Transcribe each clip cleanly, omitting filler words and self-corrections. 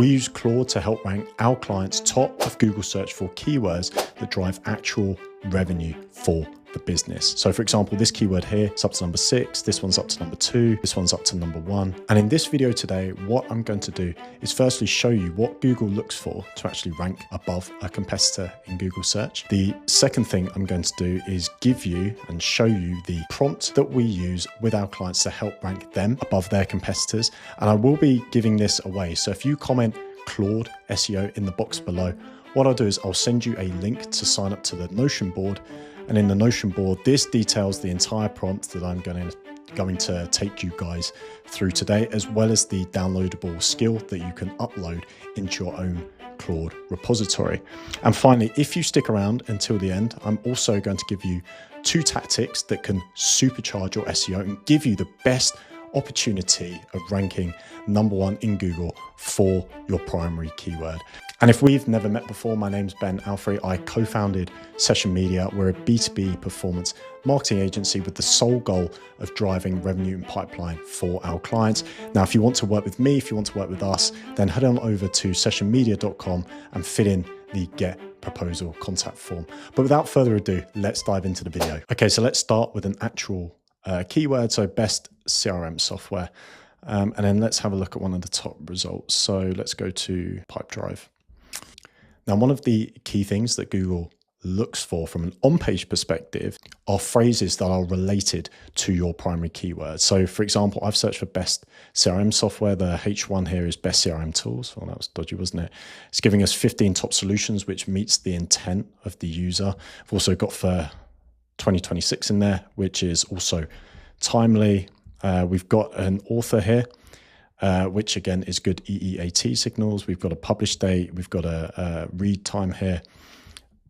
We use Claude to help rank our clients top of Google search for keywords that drive actual revenue for the business. So for example, this keyword here is up to number 6, this one's up to number 2, this one's up to number 1. And in this video today, what I'm going to do is firstly show you what Google looks for to actually rank above a competitor in Google search. The second thing I'm going to do is give you and show you the prompt that we use with our clients to help rank them above their competitors. And I will be giving this away. So if you comment Claude SEO in the box below, what I'll do is I'll send you a link to sign up to the Notion board. And in the Notion board, this details the entire prompt that I'm going to take you guys through today, as well as the downloadable skill that you can upload into your own Claude repository. And finally, if you stick around until the end, I'm also going to give you 2 tactics that can supercharge your SEO and give you the best opportunity of ranking number 1 in Google for your primary keyword. And if we've never met before, my name's Ben Alfrey. I co-founded Session Media. We're a B2B performance marketing agency with the sole goal of driving revenue and pipeline for our clients. Now, if you want to work with me, if you want to work with us, then head on over to sessionmedia.com and fill in the Get Proposal contact form. But without further ado, let's dive into the video. Okay, so let's start with an actual keyword, so best CRM software. And then let's have a look at one of the top results. So let's go to Pipedrive. Now, one of the key things that Google looks for from an on-page perspective are phrases that are related to your primary keyword. So for example, I've searched for best CRM software. The H1 here is best CRM tools. Well, that was dodgy, wasn't it? It's giving us 15 top solutions, which meets the intent of the user. I've also got for 2026 in there, which is also timely. We've got an author here, which again is good EEAT signals. We've got a publish date. We've got a read time here.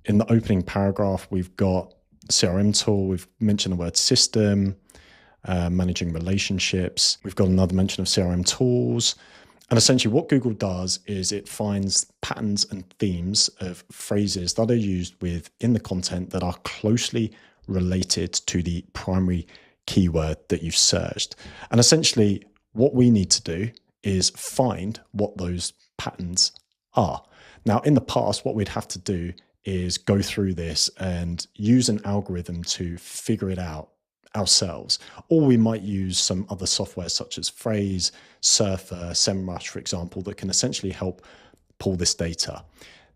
In the opening paragraph, we've got CRM tool. We've mentioned the word system, managing relationships. We've got another mention of CRM tools. And essentially what Google does is it finds patterns and themes of phrases that are used within the content that are closely related to the primary keyword that you've searched. And essentially what we need to do is find what those patterns are. Now, in the past, what we'd have to do is go through this and use an algorithm to figure it out ourselves. Or we might use some other software such as Phrase, Surfer, SEMrush, for example, that can essentially help pull this data.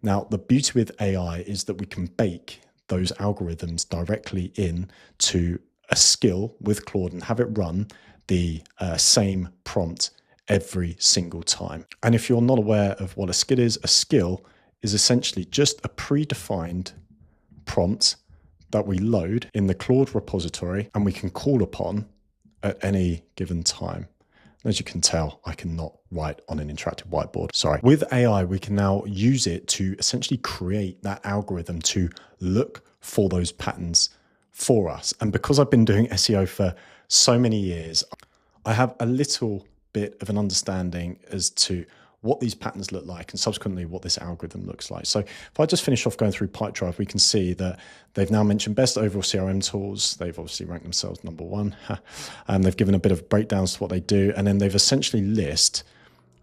Now, the beauty with AI is that we can bake those algorithms directly into a skill with Claude and have it run the same prompt every single time. And if you're not aware of what a skill is essentially just a predefined prompt that we load in the Claude repository and we can call upon at any given time. As you can tell, I cannot write on an interactive whiteboard. Sorry. With AI, we can now use it to essentially create that algorithm to look for those patterns for us. And because I've been doing SEO for so many years, I have a little bit of an understanding as to what these patterns look like and subsequently what this algorithm looks like. So if I just finish off going through Pipedrive, we can see that they've now mentioned best overall CRM tools. They've obviously ranked themselves number 1. They've given a bit of breakdowns to what they do. And then they've essentially list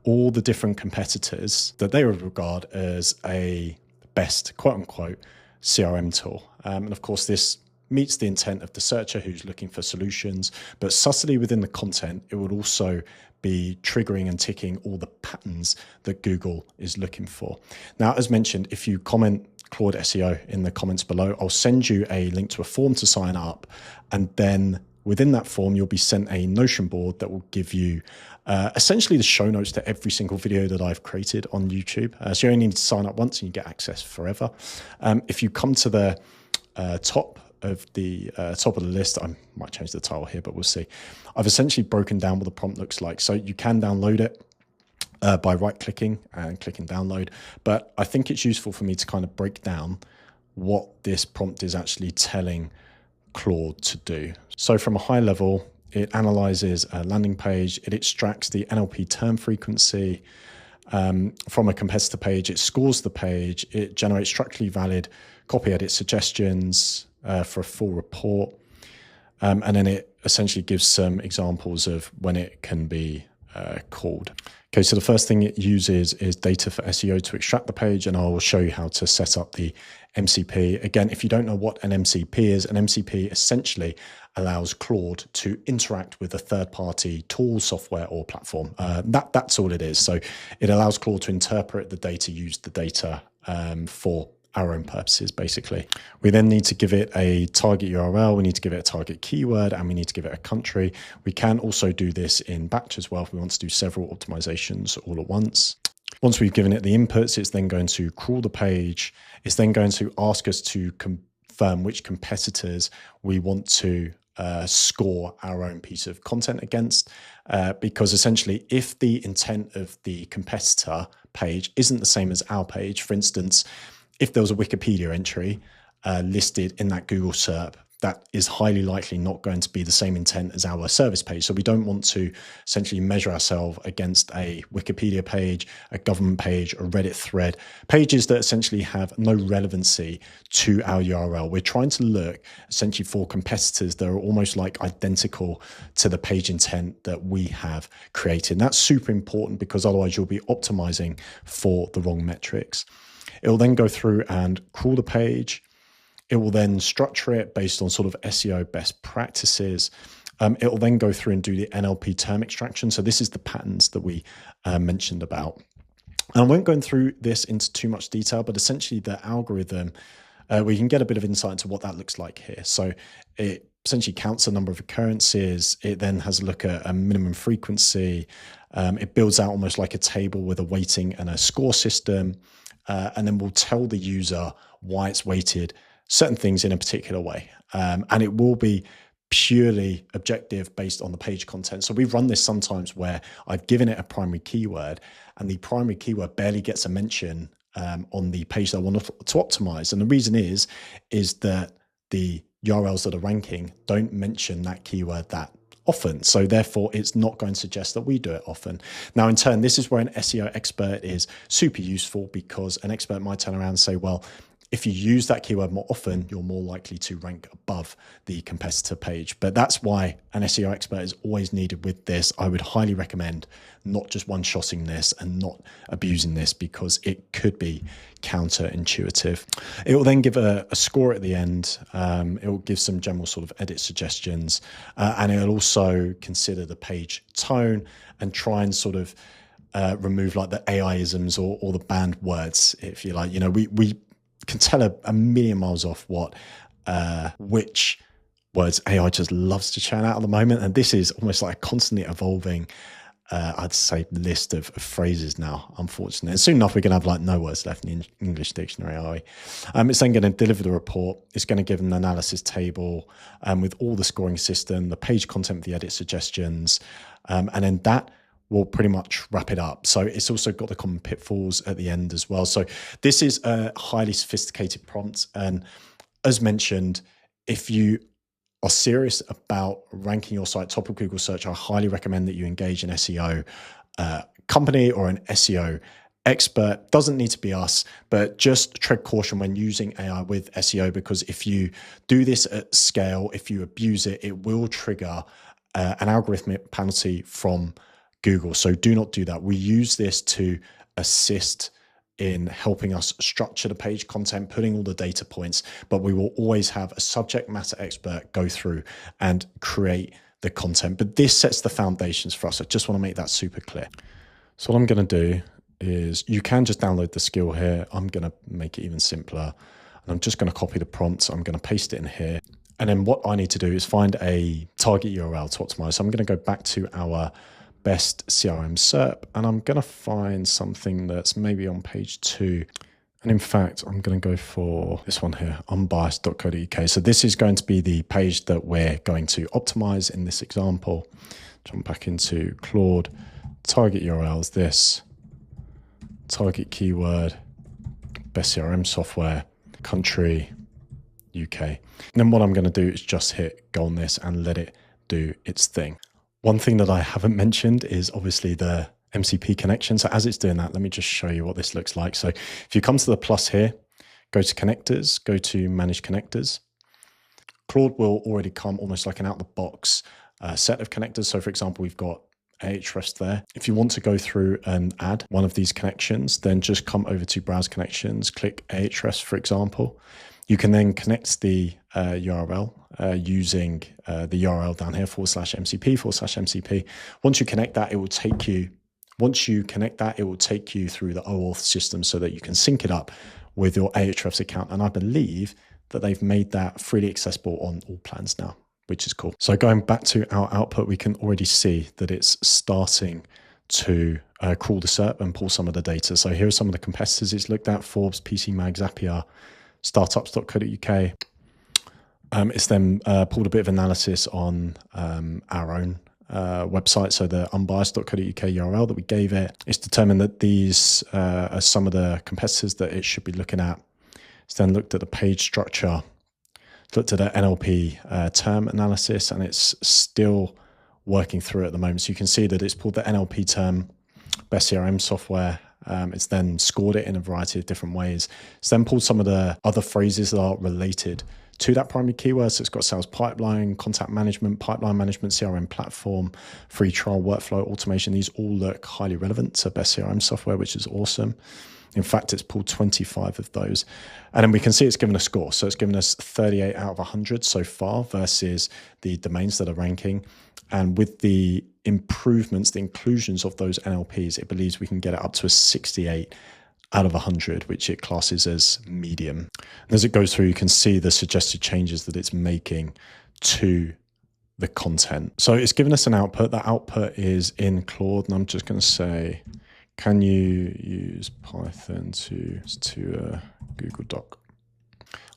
all the different competitors that they would regard as a best, quote unquote, CRM tool. And of course, this meets the intent of the searcher who's looking for solutions, but subtly within the content, it would also be triggering and ticking all the patterns that Google is looking for. Now, as mentioned, if you comment Claude SEO in the comments below, I'll send you a link to a form to sign up. And then within that form, you'll be sent a Notion board that will give you essentially the show notes to every single video that I've created on YouTube. So you only need to sign up once and you get access forever. If you come to the top of the list, I might change the title here, but we'll see. I've essentially broken down what the prompt looks like. So you can download it by right-clicking and clicking download. But I think it's useful for me to kind of break down what this prompt is actually telling Claude to do. So from a high level, it analyzes a landing page, it extracts the NLP term frequency from a competitor page, it scores the page, it generates structurally valid copy edit suggestions for a full report. And then it essentially gives some examples of when it can be called. Okay, so the first thing it uses is data for SEO to extract the page, and I will show you how to set up the MCP. Again, if you don't know what an MCP is, an MCP essentially allows Claude to interact with a third-party tool, software, or platform. That's all it is. So it allows Claude to interpret the data, use the data for our own purposes, basically. We then need to give it a target URL, we need to give it a target keyword, and we need to give it a country. We can also do this in batch as well if we want to do several optimizations all at once. Once we've given it the inputs, it's then going to crawl the page. It's then going to ask us to confirm which competitors we want to score our own piece of content against, because essentially if the intent of the competitor page isn't the same as our page, for instance, if there was a Wikipedia entry listed in that Google SERP, that is highly likely not going to be the same intent as our service page. So we don't want to essentially measure ourselves against a Wikipedia page, a government page, a Reddit thread, pages that essentially have no relevancy to our URL. We're trying to look essentially for competitors that are almost like identical to the page intent that we have created. And that's super important because otherwise you'll be optimizing for the wrong metrics. It will then go through and crawl the page. It will then structure it based on sort of SEO best practices. It will then go through and do the NLP term extraction. So this is the patterns that we mentioned about. And I won't go through this into too much detail, but essentially the algorithm, we can get a bit of insight into what that looks like here. So it essentially counts the number of occurrences. It then has a look at a minimum frequency. It builds out almost like a table with a weighting and a score system. And then we'll tell the user why it's weighted certain things in a particular way. And it will be purely objective based on the page content. So we've run this sometimes where I've given it a primary keyword and the primary keyword barely gets a mention on the page that I want to optimize. And the reason is that the URLs that are ranking don't mention that keyword that often. So therefore it's not going to suggest that we do it often. Now in turn, this is where an SEO expert is super useful, because an expert might turn around and say, well, if you use that keyword more often, you're more likely to rank above the competitor page. But that's why an SEO expert is always needed with this. I would highly recommend not just one-shotting this and not abusing this, because it could be counterintuitive. It will then give a score at the end. It will give some general sort of edit suggestions, and it'll also consider the page tone and try and sort of remove like the AI-isms or the banned words, if you like. You know, we can tell a million miles off which words AI just loves to churn out at the moment. And this is almost like a constantly evolving, I'd say, list of phrases now, unfortunately. And soon enough, we're going to have like no words left in the English dictionary, are we? It's then going to deliver the report. It's going to give an analysis table with all the scoring system, the page content with the edit suggestions, and then that will pretty much wrap it up. So it's also got the common pitfalls at the end as well. So this is a highly sophisticated prompt. And as mentioned, if you are serious about ranking your site top of Google search, I highly recommend that you engage an SEO company or an SEO expert. Doesn't need to be us, but just tread caution when using AI with SEO, because if you do this at scale, if you abuse it, it will trigger an algorithmic penalty from Google. So do not do that. We use this to assist in helping us structure the page content, putting all the data points, but we will always have a subject matter expert go through and create the content. But this sets the foundations for us. I just want to make that super clear. So what I'm going to do is, you can just download the skill here. I'm going to make it even simpler. And I'm just going to copy the prompts. I'm going to paste it in here. And then what I need to do is find a target URL to optimize. So I'm going to go back to our best CRM SERP, and I'm going to find something that's maybe on page 2. And in fact, I'm going to go for this one here, unbiased.co.uk. So this is going to be the page that we're going to optimize in this example. Jump back into Claude, target URLs, this, target keyword, best CRM software, country, UK. And then what I'm going to do is just hit go on this and let it do its thing. One thing that I haven't mentioned is obviously the MCP connection. So as it's doing that, let me just show you what this looks like. So if you come to the plus here, go to connectors, go to manage connectors. Claude will already come almost like an out-the-box set of connectors. So for example, we've got Ahrefs there. If you want to go through and add one of these connections, then just come over to Browse Connections, click Ahrefs, for example. You can then connect the URL using the URL down here, /MCP/MCP. Once you connect that, it will take you through the OAuth system so that you can sync it up with your Ahrefs account. And I believe that they've made that freely accessible on all plans now, which is cool. So going back to our output, we can already see that it's starting to crawl the SERP and pull some of the data. So here are some of the competitors it's looked at: Forbes, PC Mag, Zapier, startups.co.uk. It's then pulled a bit of analysis on our own website, so the unbiased.co.uk URL that we gave it. It's determined that these are some of the competitors that it should be looking at. It's then looked at the page structure, looked at the NLP term analysis, and it's still working through it at the moment. So you can see that it's pulled the NLP term, best CRM software. It's then scored it in a variety of different ways. It's then pulled some of the other phrases that are related to that primary keyword. So it's got sales pipeline, contact management, pipeline management, CRM platform, free trial, workflow automation. These all look highly relevant to best CRM software, which is awesome. In fact, it's pulled 25 of those. And then we can see it's given a score. So it's given us 38 out of 100 so far versus the domains that are ranking. And with the improvements, the inclusions of those NLPs, it believes we can get it up to a 68 out of 100, which it classes as medium. And as it goes through, you can see the suggested changes that it's making to the content. So it's given us an output. That output is in Claude, and I'm just going to say, can you use Python to a Google Doc?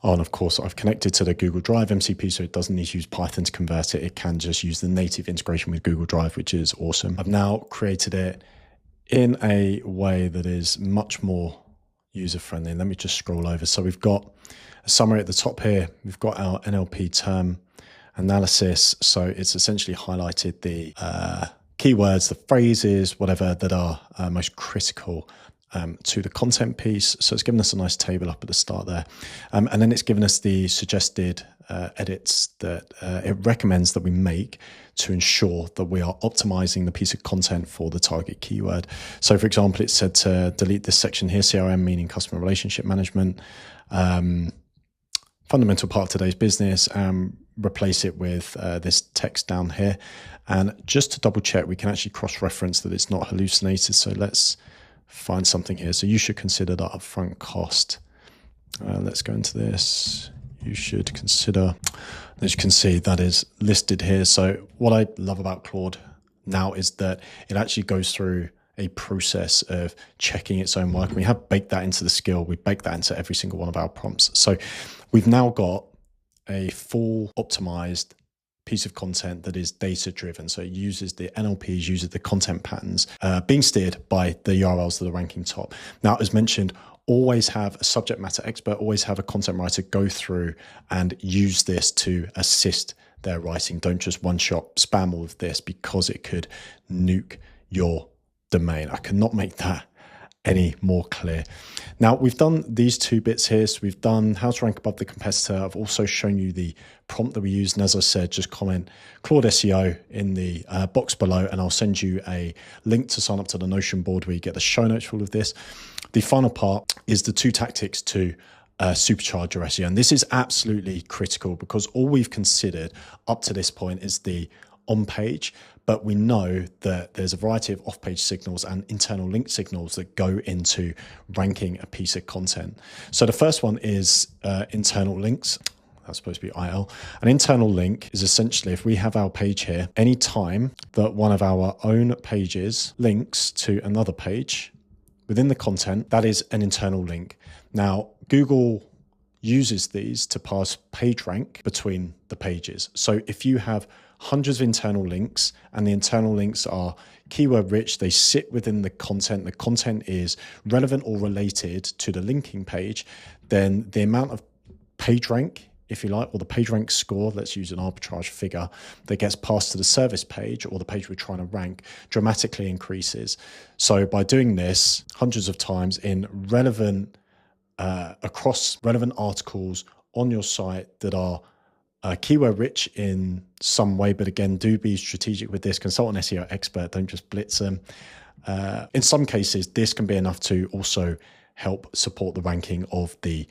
Oh, and of course, I've connected to the Google Drive MCP, so it doesn't need to use Python to convert it. It can just use the native integration with Google Drive, which is awesome. I've now created it in a way that is much more user-friendly. And let me just scroll over. So we've got a summary at the top here. We've got our NLP term analysis. So it's essentially highlighted the keywords, the phrases, whatever that are most critical to the content piece. So it's given us a nice table up at the start there. And then it's given us the suggested edits that it recommends that we make to ensure that we are optimizing the piece of content for the target keyword. So for example, it said to delete this section here, CRM, meaning customer relationship management, fundamental part of today's business, and replace it with this text down here. And just to double check, we can actually cross-reference that it's not hallucinated. So let's find something here. So you should consider that upfront cost. Let's go into this. You should consider, as you can see, that is listed here. So what I love about Claude now is that it actually goes through a process of checking its own work. We have baked that into the skill. We bake that into every single one of our prompts. So we've now got a full optimized piece of content that is data driven. So it uses the NLPs, uses the content patterns being steered by the URLs that are ranking top. Now, as mentioned, always have a subject matter expert, always have a content writer go through and use this to assist their writing. Don't just one shot spam all of this, because it could nuke your domain. I cannot make that any more clear. Now, we've done these two bits here. So we've done how to rank above the competitor. I've also shown you the prompt that we used. And as I said, just comment Claude SEO in the box below, and I'll send you a link to sign up to the Notion board where you get the show notes for all of this. The final part is the 2 tactics to supercharge your SEO. And this is absolutely critical, because all we've considered up to this point is the on page, but we know that there's a variety of off-page signals and internal link signals that go into ranking a piece of content. So the first one is internal links. That's supposed to be IL. An internal link is essentially, if we have our page here, any time that one of our own pages links to another page within the content, that is an internal link. Now, Google uses these to parse page rank between the pages. So if you have hundreds of internal links, and the internal links are keyword rich, they sit within the content is relevant or related to the linking page, then the amount of page rank, if you like, or the page rank score, let's use an arbitrage figure, that gets passed to the service page or the page we're trying to rank dramatically increases. So by doing this hundreds of times in relevant, across relevant articles on your site that are keyword rich in some way, but again, do be strategic with this. Consult an SEO expert, don't just blitz them. In some cases, this can be enough to also help support the ranking of the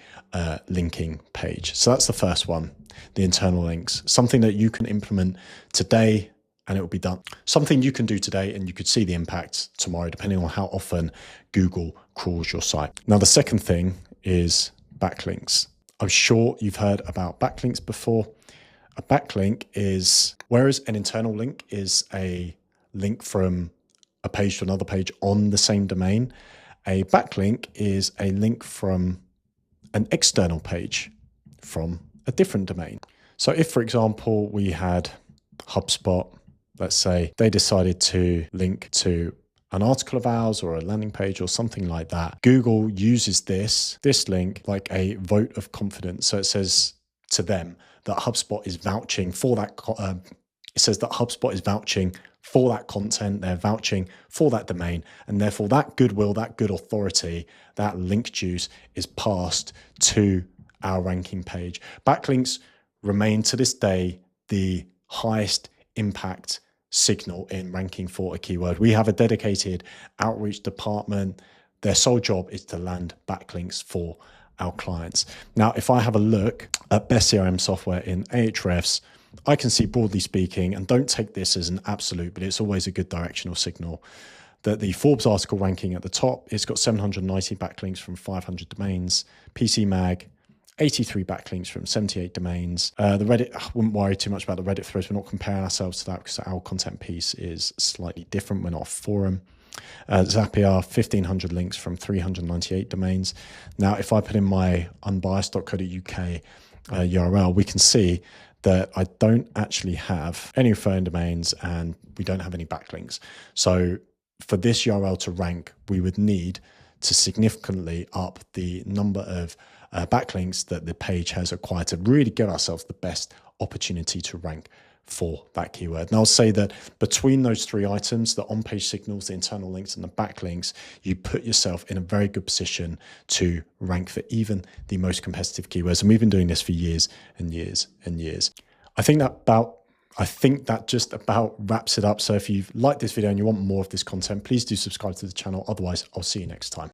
linking page. So that's the first one, the internal links, something that you can implement today and it will be done. Something you can do today and you could see the impact tomorrow, depending on how often Google crawls your site. Now, the second thing is backlinks. I'm sure you've heard about backlinks before. A backlink is, whereas an internal link is a link from a page to another page on the same domain, a backlink is a link from an external page from a different domain. So if, for example, we had HubSpot, let's say they decided to link to an article of ours or a landing page or something like that, Google uses this link like a vote of confidence. So it says to them that HubSpot is vouching for that. It says that HubSpot is vouching for that content. They're vouching for that domain, and therefore that goodwill, that good authority, that link juice is passed to our ranking page. Backlinks remain to this day the highest impact signal in ranking for a keyword. We have a dedicated outreach department. Their sole job is to land backlinks for our clients. Now, if I have a look at best CRM software in Ahrefs, I can see, broadly speaking, and don't take this as an absolute, but it's always a good directional signal, that the Forbes article ranking at the top, it's got 790 backlinks from 500 domains. PC Mag, 83 backlinks from 78 domains. The Reddit, I wouldn't worry too much about the Reddit threads. We're not comparing ourselves to that because our content piece is slightly different. We're not a forum. Zapier, 1,500 links from 398 domains. Now, if I put in my unbiased.co.uk URL, we can see that I don't actually have any referring domains and we don't have any backlinks. So for this URL to rank, we would need to significantly up the number of backlinks that the page has acquired to really give ourselves the best opportunity to rank for that keyword. And I'll say that between those three items, the on-page signals, the internal links, and the backlinks, you put yourself in a very good position to rank for even the most competitive keywords. And we've been doing this for years and years and years. I think that just about wraps it up. So if you've liked this video and you want more of this content, please do subscribe to the channel. Otherwise, I'll see you next time.